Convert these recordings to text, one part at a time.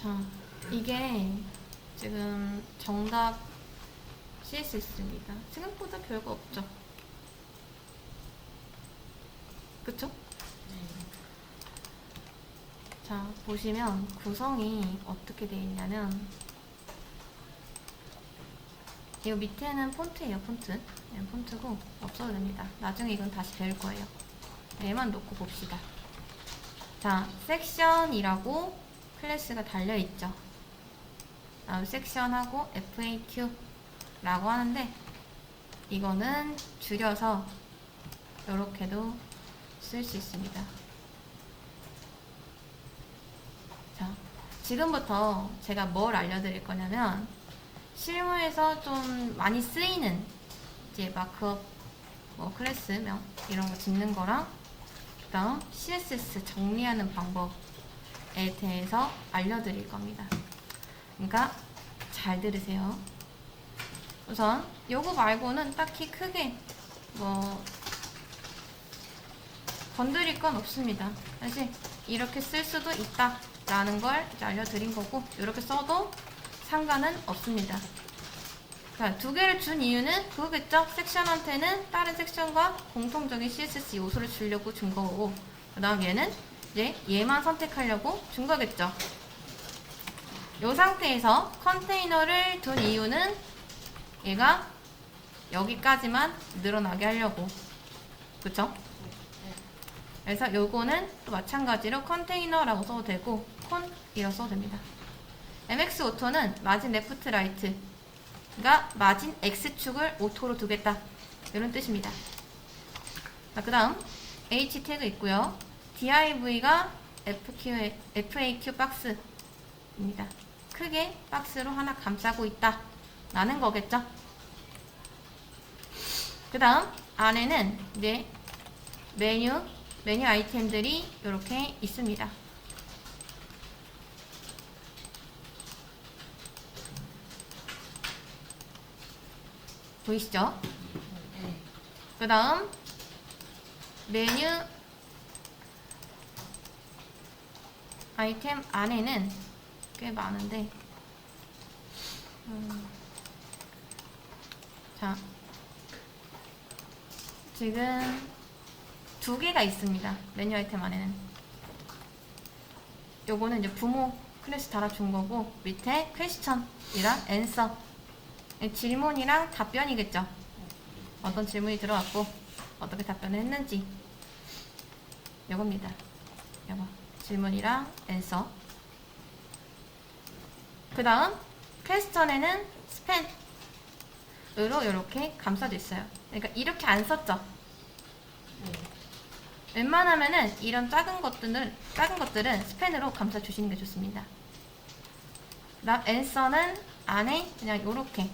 자, 이게 지금 정답 CSS입니다. 생각보다 별거 없죠? 그쵸? 자, 보시면 구성이 어떻게 되어 있냐면 이 밑에는 폰트예요, 폰트. 네, 폰트고 없어도 됩니다. 나중에 이건 다시 배울 거예요. 얘만 놓고 봅시다. 자, 섹션이라고 클래스가 달려있죠. 다음 섹션하고 FAQ라고 하는데 이거는 줄여서 이렇게도 쓸 수 있습니다. 자, 지금부터 제가 뭘 알려드릴 거냐면 실무에서 좀 많이 쓰이는 이제 마크업 뭐 클래스명 이런 거 짓는 거랑 그 다음 CSS 정리하는 방법에 대해서 알려드릴 겁니다. 그러니까 잘 들으세요. 우선 요거 말고는 딱히 크게 뭐 건드릴 건 없습니다. 사실 이렇게 쓸 수도 있다 라는 걸 이제 알려드린 거고 이렇게 써도 상관은 없습니다. 자, 두 개를 준 이유는 그거겠죠? 섹션한테는 다른 섹션과 공통적인 CSS 요소를 주려고 준 거고 그 다음 얘는 이제 얘만 선택하려고 준 거겠죠? 이 상태에서 컨테이너를 둔 이유는 얘가 여기까지만 늘어나게 하려고. 그쵸? 그래서 요거는 또 마찬가지로 컨테이너라고 써도 되고 콘이라고 써도 됩니다. MX 오토는 마진 레프트 라이트가 마진 X축을 오토로 두겠다 이런 뜻입니다. 자, 그 다음 H 태그 있고요. div가 FAQ 박스입니다. 크게 박스로 하나 감싸고 있다 라는 거겠죠. 그 다음 안에는 이제 메뉴 아이템들이 이렇게 있습니다. 보이시죠? 그 다음 메뉴 아이템 안에는 꽤 많은데 자, 지금 두 개가 있습니다. 메뉴 아이템 안에는 요거는 이제 부모 클래스 달아준 거고 밑에 퀘스천이랑 앤서 질문이랑 답변이겠죠. 어떤 질문이 들어왔고 어떻게 답변을 했는지 요겁니다. 요거 질문이랑 앤서. 그 다음 퀘스천에는 스팬으로 이렇게 감싸져 있어요. 그러니까 이렇게 안 썼죠. 웬만하면은 이런 작은 것들은 스팬으로 감싸 주시는 게 좋습니다. 그 다음 앤서는 안에 그냥 요렇게.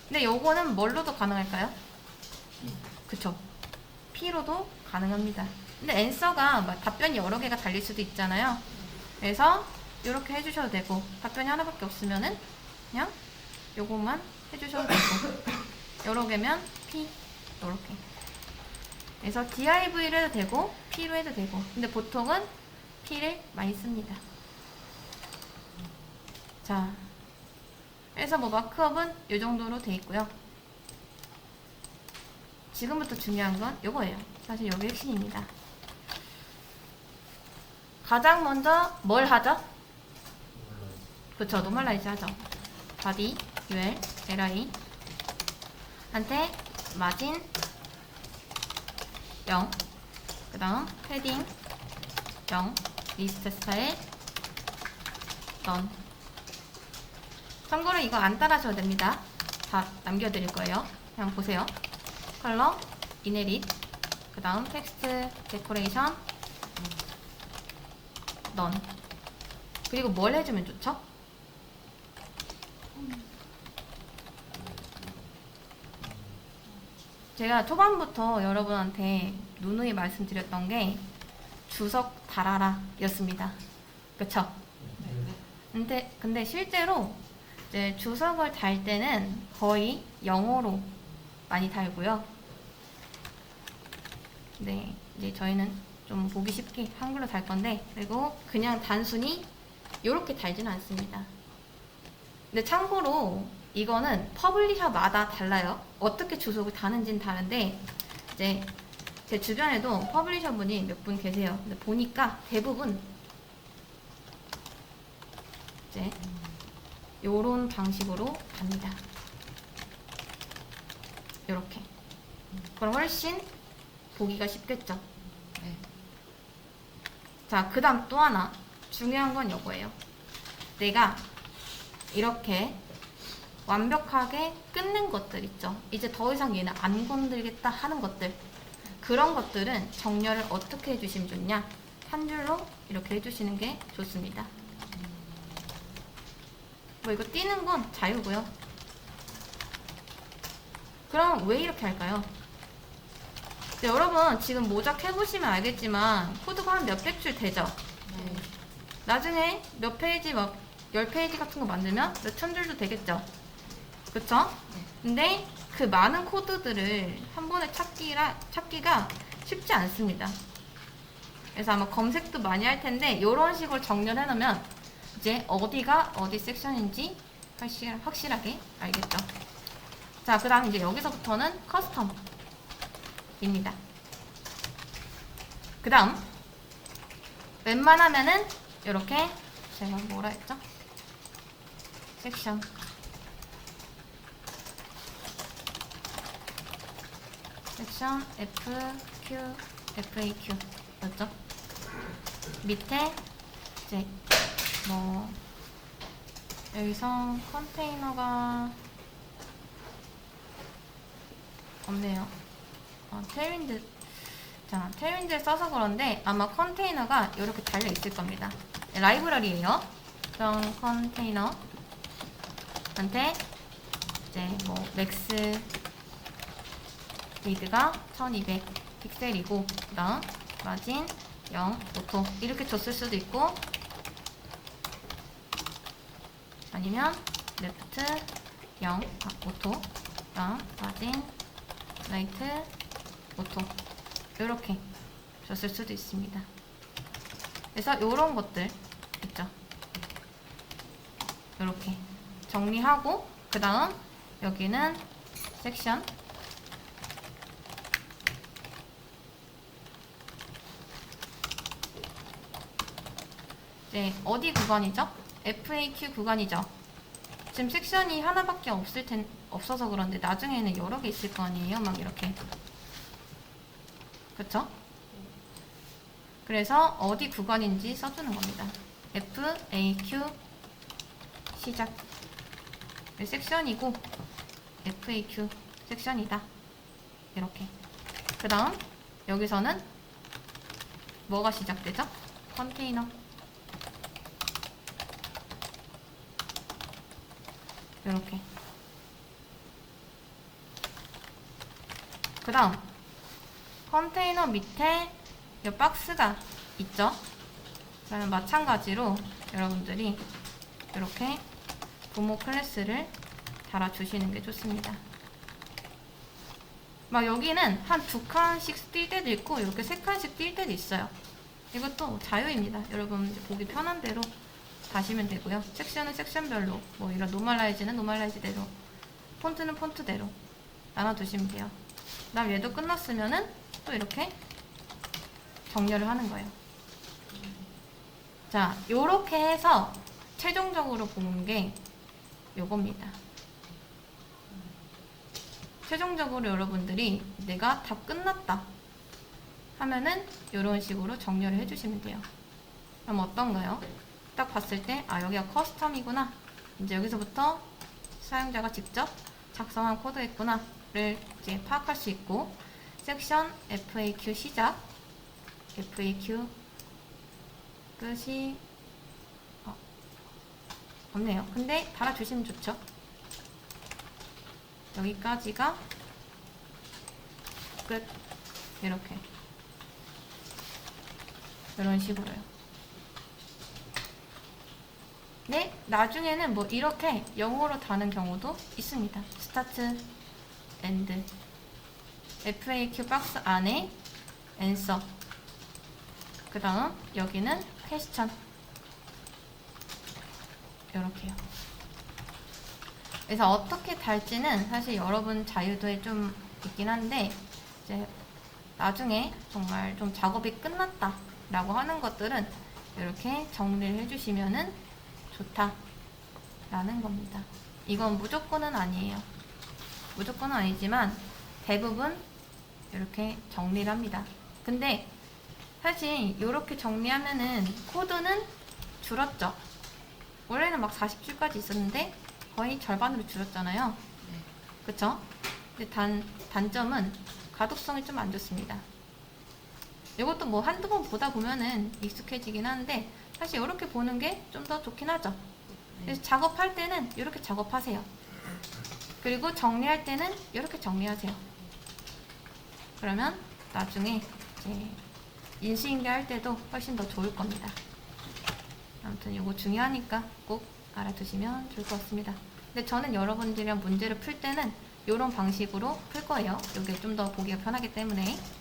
근데 요거는 뭘로도 가능할까요? 그쵸? P로도 가능합니다. 근데 앤서가 막 답변이 여러 개가 달릴 수도 있잖아요. 그래서 요렇게 해주셔도 되고 답변이 하나밖에 없으면은 그냥 요것만 해주셔도 되고 여러 개면 P 요렇게. 그래서 div로 해도 되고 P로 해도 되고 근데 보통은 P를 많이 씁니다. 자, 그래서 뭐 마크업은 이 정도로 돼 있고요. 지금부터 중요한 건 이거예요. 사실 여기 핵심입니다. 가장 먼저 뭘 하죠? 그쵸, 노멀라이즈 하죠. body, ul, li 한테 마진 0, 그 다음 패딩 0, 리스트 스타일 none. 참고로 이거 안 따라하셔도 됩니다. 다 남겨드릴 거예요. 그냥 보세요. 컬러, 이네릿, 그 다음 텍스트, 데코레이션, none. 그리고 뭘 해주면 좋죠? 제가 초반부터 여러분한테 누누이 말씀드렸던 게 주석 달아라 였습니다. 그쵸? 근데 실제로 이제 주석을 달 때는 거의 영어로 많이 달고요. 네, 이제 저희는 좀 보기 쉽게 한글로 달 건데, 그리고 그냥 단순히 이렇게 달지는 않습니다. 근데 참고로 이거는 퍼블리셔마다 달라요. 어떻게 주석을 다는지는 다른데 이제 제 주변에도 퍼블리셔 분이 몇 분 계세요. 근데 보니까 대부분 이제 요런 방식으로 갑니다. 요렇게. 그럼 훨씬 보기가 쉽겠죠. 네. 자, 그 다음 또 하나 중요한 건 요거예요. 내가 이렇게 완벽하게 끊는 것들 있죠. 이제 더 이상 얘는 안 건들겠다 하는 것들, 그런 것들은 정렬을 어떻게 해주시면 좋냐, 한 줄로 이렇게 해주시는 게 좋습니다. 뭐 이거 띄는 건 자유고요. 그럼 왜 이렇게 할까요? 네, 여러분 지금 모작 해보시면 알겠지만 코드가 한 몇백 줄 되죠? 네. 나중에 몇 페이지 막 10페이지 같은 거 만들면 몇 천 줄도 되겠죠? 그쵸? 네. 근데 그 많은 코드들을 한 번에 찾기가 쉽지 않습니다. 그래서 아마 검색도 많이 할 텐데 이런 식으로 정렬해 놓으면 이제 어디가 어디 섹션인지 확실하게 알겠죠? 자, 그 다음 이제 여기서부터는 커스텀입니다. 그 다음 웬만하면은 이렇게 제가 뭐라 했죠? 섹션 FQ, FAQ 였죠? 밑에 이제 뭐 여기서 컨테이너가 없네요. 테일윈드, 자, 테일윈드를 써서 그런데 아마 컨테이너가 이렇게 달려 있을 겁니다. 라이브러리예요. 그럼 컨테이너한테 이제 뭐 맥스 리드가 1200 픽셀이고, 그다음 마진 0 오토 이렇게 줬을 수도 있고, 아니면 레프트 0 오토, 그다음 마진 라이트 오토 이렇게 줬을 수도 있습니다. 그래서 이런 것들 있죠. 이렇게 정리하고, 그 다음 여기는 섹션, 네, 어디 구간이죠? FAQ 구간이죠. 지금 섹션이 하나밖에 없어서 그런데 나중에는 여러 개 있을 거 아니에요? 막 이렇게. 그쵸? 그래서 어디 구간인지 써주는 겁니다. FAQ 시작. 섹션이고 FAQ 섹션이다. 이렇게. 그 다음 여기서는 뭐가 시작되죠? 컨테이너. 이렇게. 그 다음 컨테이너 밑에 이 박스가 있죠? 그러면 마찬가지로 여러분들이 이렇게 부모 클래스를 달아주시는 게 좋습니다. 막 여기는 한 2칸씩 뛸 때도 있고 이렇게 3칸씩 뛸 때도 있어요. 이것도 자유입니다. 여러분 이제 보기 편한 대로 다시면 되고요. 섹션은 섹션별로, 뭐 이런 노멀라이즈는 노멀라이즈대로, 폰트는 폰트대로 나눠두시면 돼요. 그 다음 얘도 끝났으면은 또 이렇게 정렬을 하는 거예요. 자, 요렇게 해서 최종적으로 보는 게 요겁니다. 최종적으로 여러분들이 내가 다 끝났다 하면은 요런 식으로 정렬을 해주시면 돼요. 그럼 어떤가요? 딱 봤을 때, 아, 여기가 커스텀이구나. 이제 여기서부터 사용자가 직접 작성한 코드였구나를 이제 파악할 수 있고, 섹션 FAQ 시작, FAQ 끝이 없네요. 근데 달아주시면 좋죠. 여기까지가 끝. 이렇게 이런 식으로요. 네, 나중에는 뭐 이렇게 영어로 다는 경우도 있습니다. 스타트, 엔드, FAQ 박스 안에 answer, 그 다음 여기는 퀘스천, 이렇게요. 그래서 어떻게 달지는 사실 여러분 자유도에 좀 있긴 한데, 이제 나중에 정말 좀 작업이 끝났다 라고 하는 것들은 이렇게 정리를 해주시면은 좋다 라는 겁니다. 이건 무조건은 아니에요. 무조건은 아니지만 대부분 이렇게 정리를 합니다. 근데 사실 이렇게 정리하면은 코드는 줄었죠. 원래는 막 40줄까지 있었는데 거의 절반으로 줄었잖아요. 그쵸? 근데 단점은 가독성이 좀 안 좋습니다. 이것도 뭐 한두 번 보다 보면은 익숙해지긴 하는데 사실 이렇게 보는 게 좀 더 좋긴 하죠. 그래서 작업할 때는 이렇게 작업하세요. 그리고 정리할 때는 이렇게 정리하세요. 그러면 나중에 이제 인수인계 할 때도 훨씬 더 좋을 겁니다. 아무튼 이거 중요하니까 꼭 알아두시면 좋을 것 같습니다. 근데 저는 여러분들이랑 문제를 풀 때는 이런 방식으로 풀 거예요. 이게 좀 더 보기가 편하기 때문에.